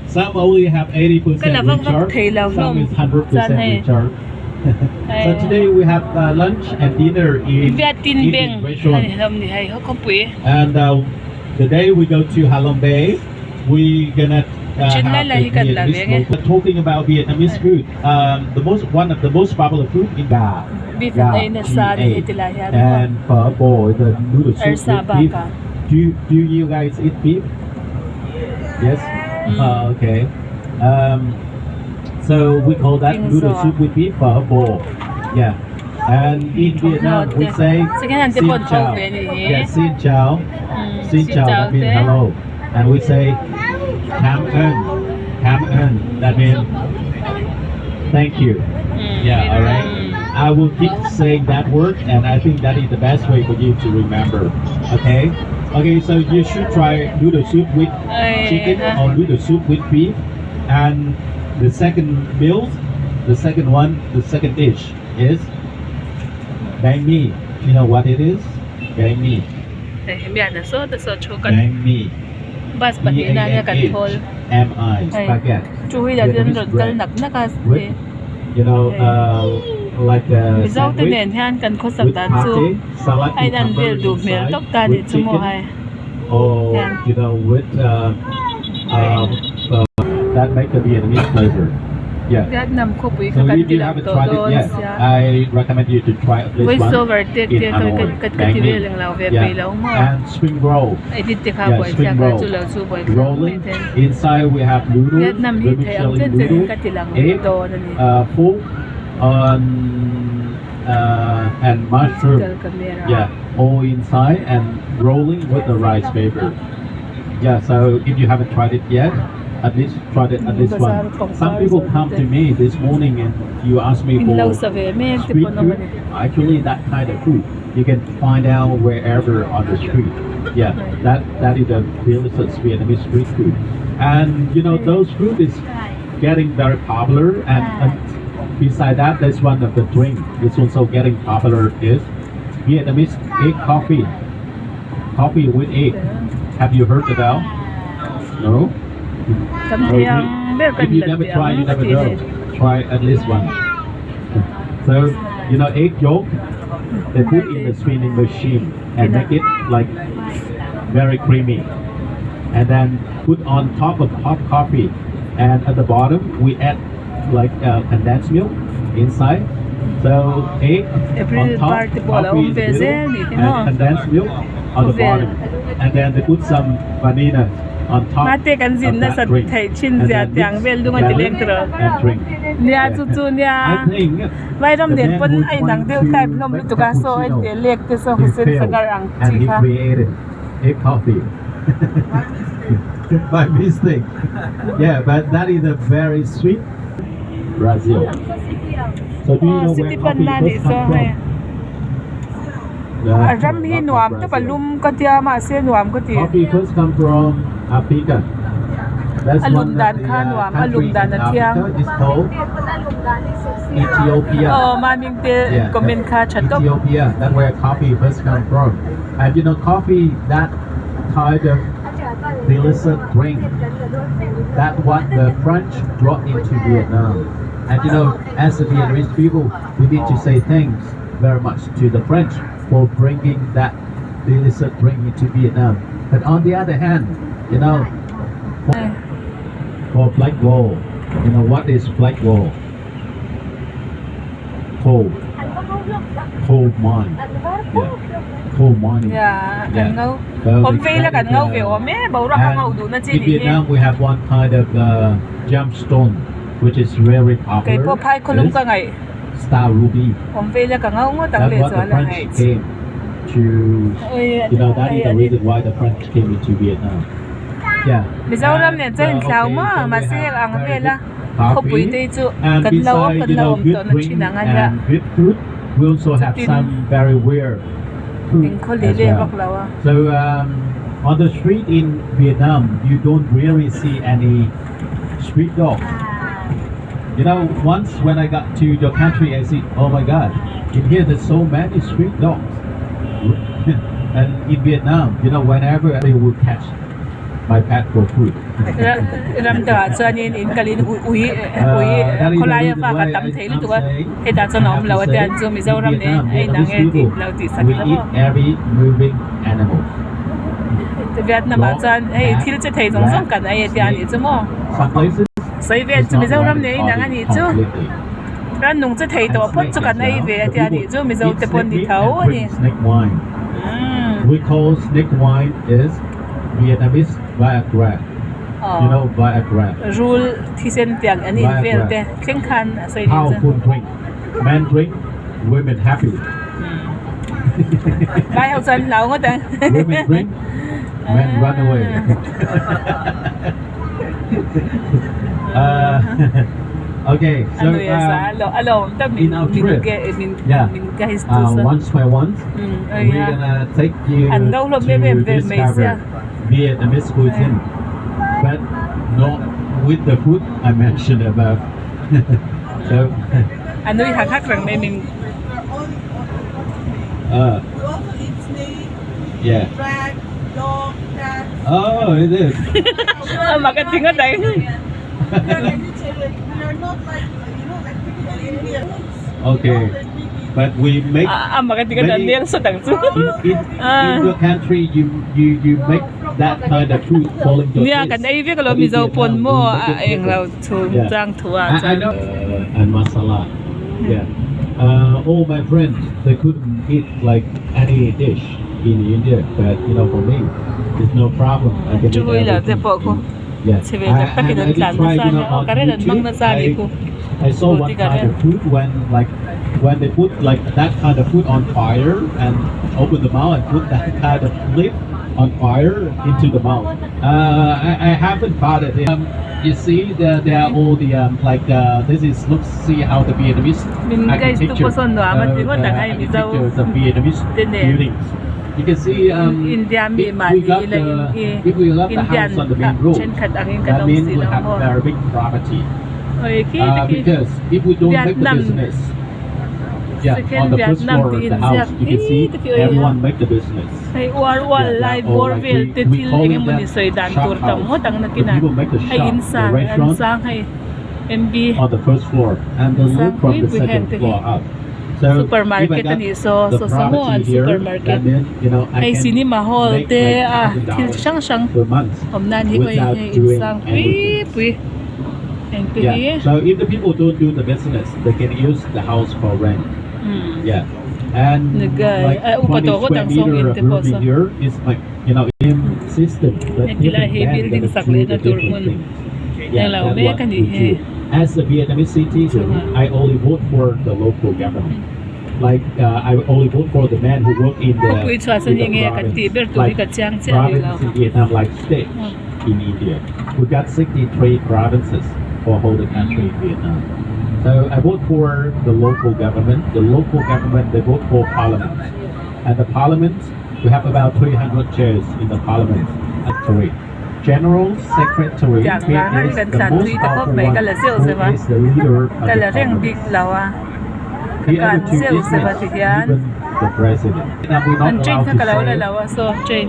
Some only have 80% Cái là vâng vâng recharge. thì là Some is Gian 100% hay. recharge. So today we have lunch and dinner in Việt tin Indian beng restaurant. hay làm gì hay không quý. And the day we go to Halong Bay, we gonna have the Vietnamese local. Talking about Vietnamese food, one of the most popular food in Ga, Beef Ga, ay nasa G-A, nila yan. and phở bò, the noodle soup with beef. Baka. Do you guys eat beef? Yes. Okay. So we call that noodle soup with beef, phở bò. Yeah. And in Vietnam we say xin chào. Yeah, xin chào. Xin chào, that means hello. And we say cảm ơn. That means thank you. Yeah, all right. I will keep saying that word, and I think that is the best way for you to remember. Okay. Okay, so you should try noodle soup with chicken or noodle soup with beef. And the second meal, the second dish is bánh mì. You know what it is? Bánh mì. Bánh mì. Bas bahina niya control. M-I, spaghetti. Chui là dân rồi cân nặng nắc à. You know, like a sandwich with pate, salad cucumber inside, or you know, with that make the Vietnamese flavor. Yeah. So if you haven't tried it yet, I recommend you to try at least one in Hanoi. Yeah. And spring roll. Yeah, spring roll. Rolling. Inside we have noodles, vermicelli noodle, egg, pork, and mushroom. Yeah, all inside and rolling with the rice paper. Yeah, so if you haven't tried it yet, at least try it at least one. Some people come to me this morning and you ask me for street food. Actually, that kind of food you can find out wherever on the street. Yeah, that is a delicious Vietnamese street food. And you know, those food is getting very popular. And beside that, there's one of the drink. It's also getting popular is Vietnamese egg coffee. Coffee with egg. Have you heard about? No? If you never try, you never know. Try at least one. So, you know, egg yolk, they put in the spinning machine and make it like very creamy. And then put on top of hot coffee. And at the bottom, we add like condensed milk inside. So egg on top, coffee in the middle, and condensed milk on the bottom. And then they put some vanilla on top of that drink. And then mix and drink. Nia cucu nia. Vai rom den pun ai nang deu kai nom lu tuka so ai te lek te so husen sagar ang And he chika. created egg coffee. By mistake. Yeah, but that is a very sweet Brazil. So do you know where coffee first come from? Ram hi nuam to palum ka tia ma se nuam ko ti. Coffee first come from Africa. That's one of the country in Africa. It's called Ethiopia. Maning te comment ka chat to. Ethiopia. That's where coffee first come from. And you know, coffee, that kind of delicious drink, that what the French brought into Vietnam. And you know, as the Vietnamese people, we need to say thanks very much to the French for bringing that delicious drink into Vietnam. But on the other hand, you know, for black gold, you know what is black gold? Coal mine. Yeah. Coal mining. Yeah. In Vietnam, we have one kind of gemstone, which is very popular. Star ruby. That's what the French came to. You know, that is the reason why the French came into Vietnam. Yeah. And beside, you know, good drink and good food, we also have some very weird food as well. So on the street in Vietnam, you don't really see any street dogs. You know, once when I got to your country, I see, oh my God, in here there's so many street dogs. And in Vietnam, you know, whenever they will catch my pet for food. ram da chuan in kalin ui kholaya fa ka tam thei lu tuka he da chuan om lo atian chu Mizoram ne ai nang e ti lo ti sak we lo eat every moving animal. Vietnam chuan ei thil che thei jong jong kan ai atian ni chu mo Some places sai Viet chu Mizoram ne nang ani chu ran nung che thei to phot chu kan ai ve atian ni chu Mizo te pon di thau ani snake wine. We call snake wine is Vietnamese Viagra. You know Viagra. Rule thi sen piang ani vel te kheng khan sai ni chu Powerful drink. Men drink, women happy. bai hau chan lau ngo ta Women drink, men run away. Okay, so alo ta in our trip, once by once, we're gonna take you to discover Vietnamese cuisine, but not with the food I mentioned above. So, anh nuôi hàng khác rằng mẹ mình yeah. Oh, it is. mà cái tiếng ở đây Okay, but we make. mà cái tiếng ở đây liên số đẳng số. In your country, you make that kind of food falling to yeah, cái này biết cái Mizo pon mo anh lao chung trang thua and masala. Yeah. All my friends, they couldn't eat like any dish in India, but for me, it's no problem. I can eat everything. Yeah. And I did try, on YouTube, I saw one kind of food when they put like that kind of food on fire and open the mouth and put that kind of lid on fire into the mouth. I haven't found it. You see, there are all the this is see how the Vietnamese architecture, pictures of Vietnamese buildings. You can see if we got the house on the main road, that means we have very big property. Because if we don't make the business, on the first floor of the house, you can see everyone make the business. We call it the shop house. The people make the shop, the restaurant on the first floor, and then look from the second floor up. So supermarket ani so mo an supermarket ai cinema hall te thil sang sang om nan hi koi sang pui yeah. So if the people don't do the business, they can use the house for rent. Yeah. And like 20 square meter of room here is like in system that building the different things. Yeah, that's what we do. As a Vietnamese citizen, I only vote for the local government. Like I only vote for the man who work in the province, province in Vietnam, like state in India. We got 63 provinces for whole the country in Vietnam. So I vote for the local government. The local government, they vote for parliament. And the parliament, we have about 300 chairs in the parliament. General Secretary is the most powerful one, who is the leader of the parliament. He ever to dismiss even the president. And we're not allowed to say,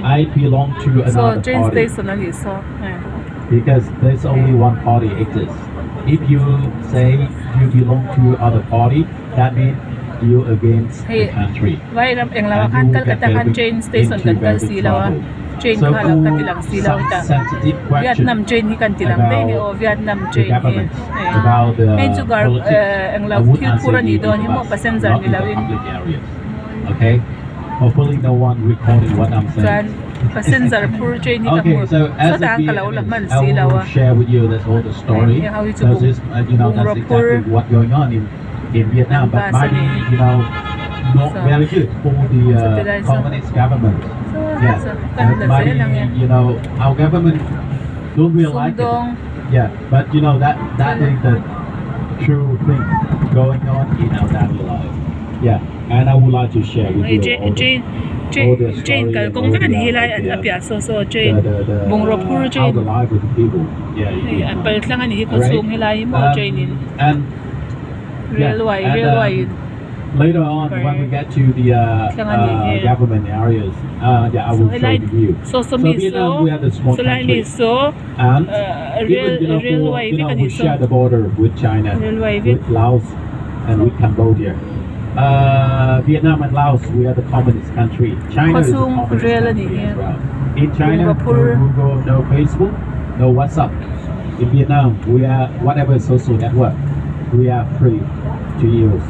I belong to another party. Because there's only one party exists. If you say you belong to other party, that means you against the country. Why ram eng lawa kan kal katakan train station kan kal silawa train ka lang katilang silaw ita Vietnam train hi kan tilang te o Vietnam train hi may sugar eng law pura ni don hi mo passenger ni lawin. Okay, hopefully no one recording what I'm saying. Passenger pur train hi okay, so as a Vietnamese, I will share with you this whole the story. Because this, that's exactly what's going on in Vietnam, but might be, not very good for the communist government. Yeah, might be, our government don't really like it. Yeah, but that is the true thing going on in our daily life. Yeah, and I would like to share with you all the train ka kung kan hi lai apya so train bung ro pur train how the life of the people. Yeah, pal tlang ani hi ko sum hi lai mo train in and railway later on when we get to the government areas, yeah, I will show you. So Vietnam, we are the small country, and even we share the border with China, with Laos, and with Cambodia. Vietnam and Laos, we are the communist country. China is the communist country as well. In China, no Google, no Facebook, no WhatsApp. In Vietnam, we are whatever social network, we are free to use.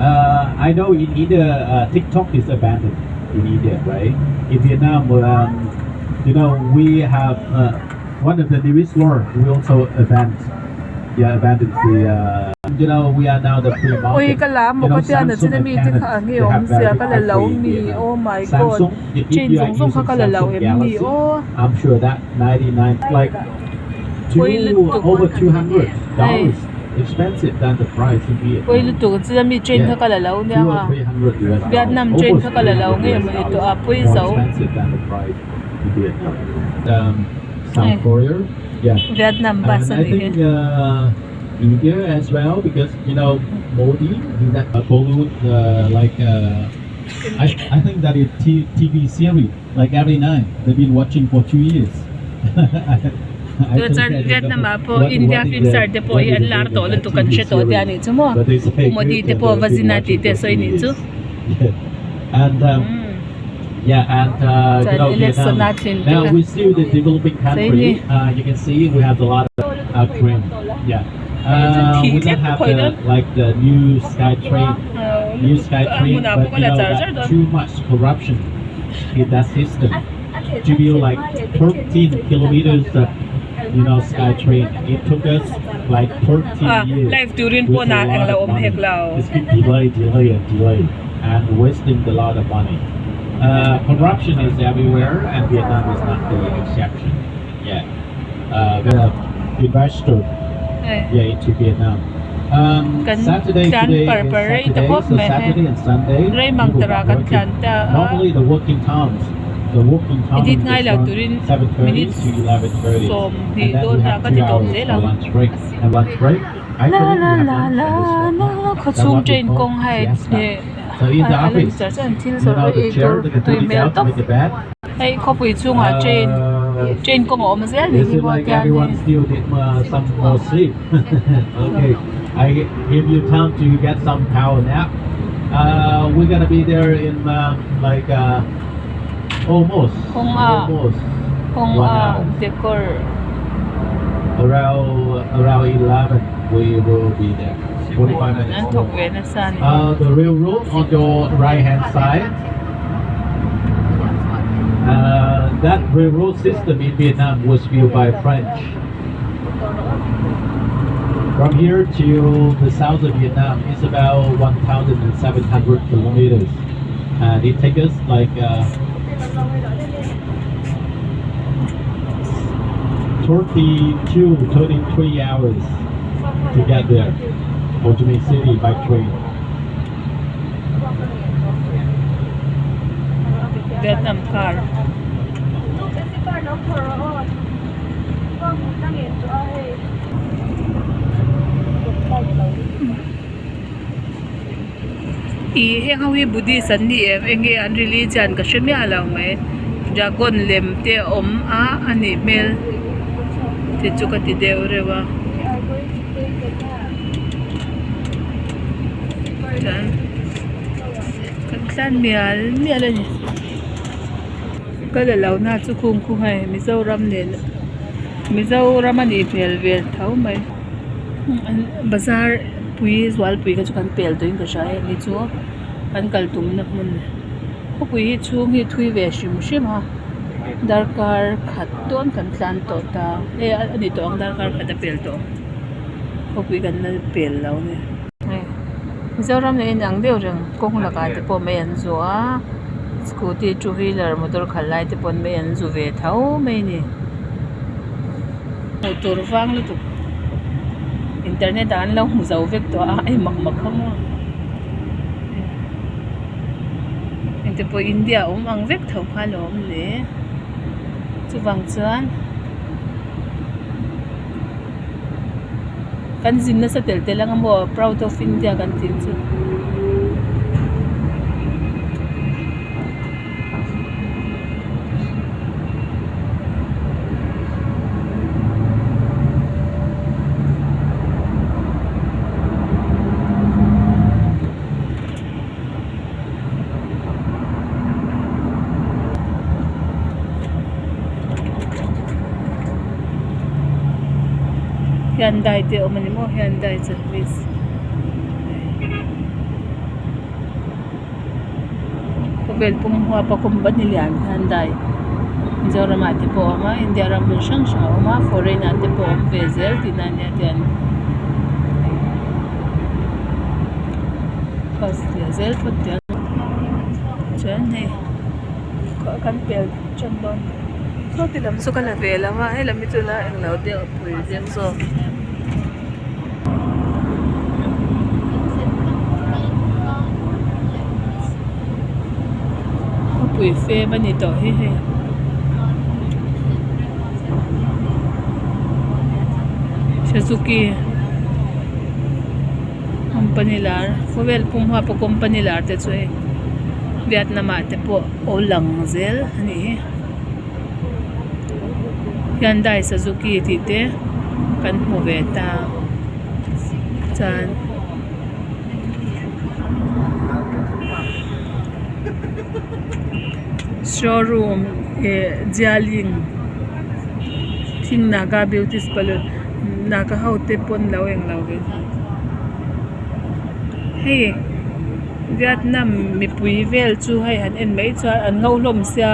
I know in India, TikTok is abandoned in India, right? In Vietnam, we have one of the newest law. We also abandoned the we are now the free market. Samsung and Canon, they have very high free oh my god. Samsung, if you are using Samsung Galaxy, I'm sure that 99 like over $200 expensive than the price in Vietnam. Oi lu tu chi mi train tha kala lo ne ha. Vietnam train tha kala lo nge ma to a pui zo. Expensive than the price in Vietnam. South Korea, yeah. Vietnam and I think India as well, because Modi, he's that Bollywood I think that is TV series like every night they've been watching for 2 years. Vietnam po India film star te po yan lar to lu kan she to dia ni chu mo Modi te po vazinati te so ni chu and Vietnam. Now we're still the developing country. You can see we have a lot of train. Yeah. We don't have the new sky train, but that too much corruption in that system. To build like 13 kilometers of sky train, it took us like 13 years. Life during po na ang laom hek lao. It's been delay, and wasting a lot of money. Corruption is everywhere, and Vietnam is not the exception. Yeah, the investor, into Vietnam. Saturday today is Saturday, so Saturday and Sunday. Normally the working times. The working time is from 7:30 to 11:30, and then we have 2 hours for lunch break. And lunch break, actually we have lunch at this restaurant. So in the office, the chair, they can put it out to make a bed. Hey, coffee chung train kong om zel Is it like everyone still did some more sleep? Okay, I give you time to get some power nap. We're gonna be there in almost 1 hour. Around 11 we will be there. 45 minutes. The railroad on your right hand side. That railroad system in Vietnam was built by French. From here to the south of Vietnam is about 1,700 kilometers, and it takes us like 33 hours to get there, Ho Chi Minh City by train. Vietnam car. He hawi Buddhist ni enge an religion ka shemi alaw mai jagon lem te ani mel te chukati deorewa kan mial ani kalalaw na chukung ku hai Mizoram ani vel thau mai bazar pui zwal pui ka chukan pel toin ka sha ni chu kan kaltum na mun ko pui chung hi thui ve shim ha darkar khaton kan tlan to ta ani to ang darkar khata pel to ko pui kan na pel law ne Mizoram ne nang deu reng kong la ka te po mai an zo a scooty two wheeler motor khalai te pon mai an zu ve thau mai ni motor wang lu tu internet an long mu zau vek to ai mak kham inte po India ang vek thau kha lom le chu wang chuan kan zin na sa tel telang mo proud of India kan tin chu Hyundai te omani mo Hyundai service. Kabel pumhuwa pa kumbani liyan Hyundai. Jora mati po ama India ram shang sha oma foreign ate po bezel tinanya tiyan. Pas bezel po tiyan. Diyan eh. Kan pel diyan doon. So tilam so kala vela ma ay lam ito la ang laud de apoy diyan so. Apoy fe ba nito hehe. Suzuki company-lar fuel pumha po company-lar te choi Vietnam ate po olang zel ani Hyundai Suzuki tite kan mo beta chan showroom Jialing Ting Naga Beauty Salon nakahaute pon laweng laweng hey Vietnam mi pui vel chu hai han en mai cha an ngau lom sia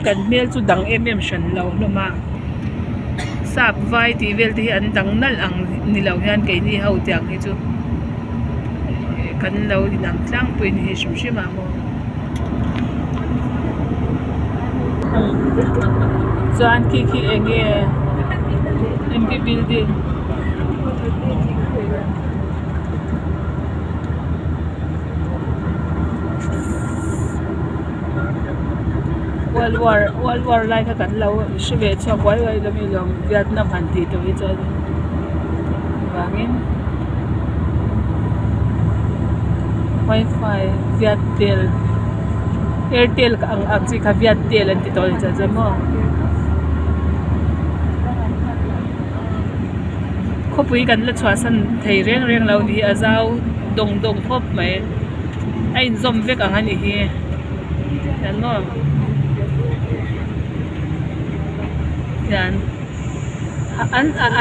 kan mel chu dang shan law loma sap vai ti vel ti an dang nal ang nilaw hian ke ni hau tiang hi chu kan law dinang tlang pui ni shim shima mo chuan ki enge MP building World War like kan law shibe chok wai lami long Vietnam han ti to ito bangin Wi-Fi Viettel Airtel ang agsi ka Viettel an tito sa mo ko pui kan la chwa san thei reng lo ni azau dong phop mai ai zom vek ang ani hi yan no yan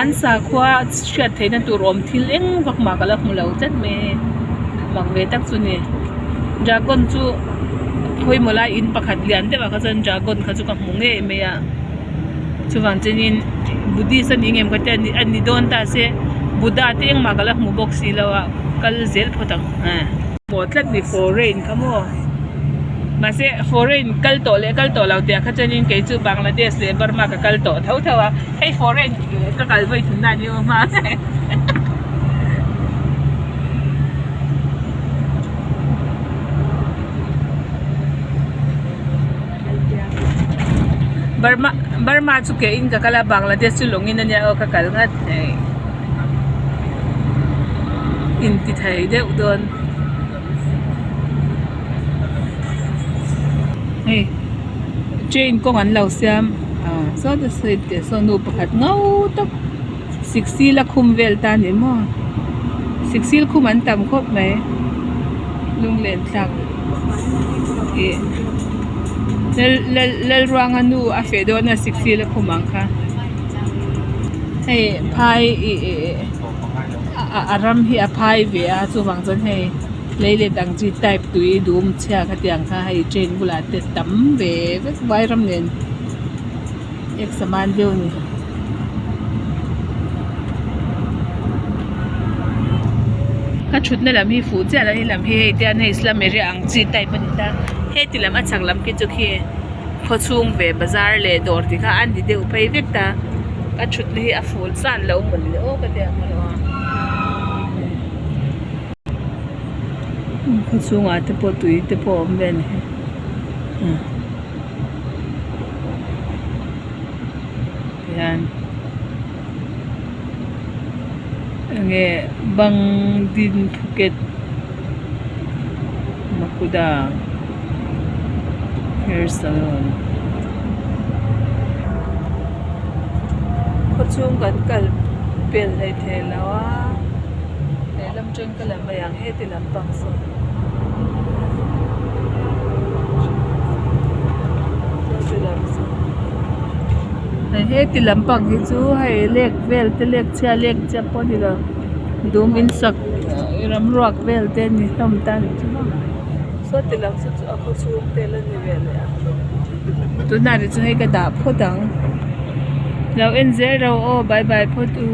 an sa khwa chat thei na tu rom thil eng vak ma kala mulo chat me mang ve tak chu ni dragon chu hoi mola in pakhat lian te ba ka chan dragon kha chu ka munge me ya chuwang chenin Buddhist ani ngem ka ten ani don ta se Buddha te eng magala mu box silawa kal zel photang potlat ni foreign kamo mase foreign kal to law te kha chenin ke chu Bangladesh le Burma ka kal to thau thawa hey foreign ka kal vai thun na ni ma Burma chu ke in ka kala Bangladesh chu longin ania o ka kal ngat in ti thai de udon hey chain ko an law siam so the side te so no pakhat ngau tak siksi la khum vel ta ni mo siksi khum an tam khop mai lung len thak lel ruanganu a fedo na siksi la khumang kha hey pai aram hi a pai ve a chu wang chen hey leile dang ji type tui dum chha kha tiang kha hai chain bula te tam ve vai ram nen ek saman deu ni ka chut na lam hi fu cha la ni lam hi te an Islam area ang chi type ni ta he ti lam a chang lam ki chu khi khawchhung ve bazar le dor ti kha an di de upai vek ta ka chut ni a full san lo mon le o ka te ma lo khawchhung a te po tui te po om ben yan nge bang din Phuket makuda hair salon khawchhung kan kal pel lai the lawa lam chen kalam yang he ti lam pang so ti lam so hey he ti lampang hi chu hei lek vel te lek chia pawh ni lo dum in sak ram ruak vel te ni tam tan chu so ti lam chu a ko chu te la ni vel ya tu na ri chu hei ka da phodang lo en zer ro o bye bye photu